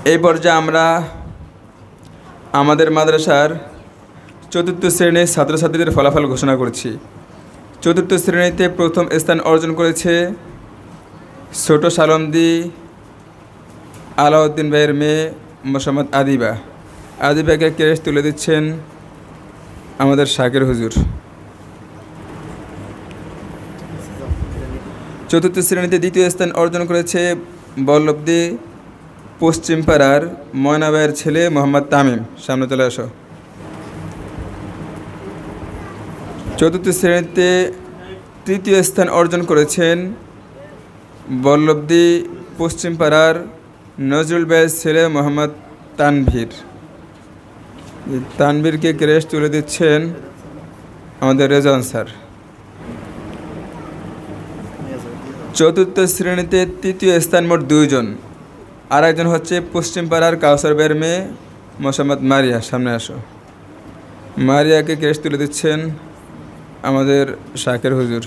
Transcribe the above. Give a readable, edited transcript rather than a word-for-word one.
এই পর্যায়ে আমরা আমাদের মাদ্রাসার চতুর্থ শ্রেণীর ছাত্রছাত্রীদের ফলাফল ঘোষণা করছি। চতুর্থ শ্রেণীতে প্রথম স্থান অর্জন করেছে ছোট সালন্দি আলাউদ্দিন ভাইয়ের মেয়ে মোসাম্মদ আদিবা। আদিবাকে ক্রেস্ট তুলে দিচ্ছেন আমাদের শাকির হুজুর। চতুর্থ শ্রেণীতে দ্বিতীয় স্থান অর্জন করেছে বল্লভদী পশ্চিম পাড়ার ময়না ভাইয়ের ছেলে মোহাম্মদ তামিম। সামনে চলে আসো। চতুর্থ শ্রেণীতে তৃতীয় স্থান অর্জন করেছেন বল্লভদী পশ্চিম পাড়ার নজরুল ভাইয়ের ছেলে মোহাম্মদ তানভীর। তানভীরকে ক্রেস্ট তুলে দিচ্ছেন আমাদের রেজান স্যার। চতুর্থ শ্রেণীতে তৃতীয় স্থান মোট 2 জন, আর একজন হচ্ছে পশ্চিম পাড়ার কাউসার ভাইয়ের মেয়ে মোসাম্মদ মারিয়া। সামনে আসো। মারিয়াকে ক্রেস্ট তুলে দিচ্ছেন আমাদের শাকির হুজুর।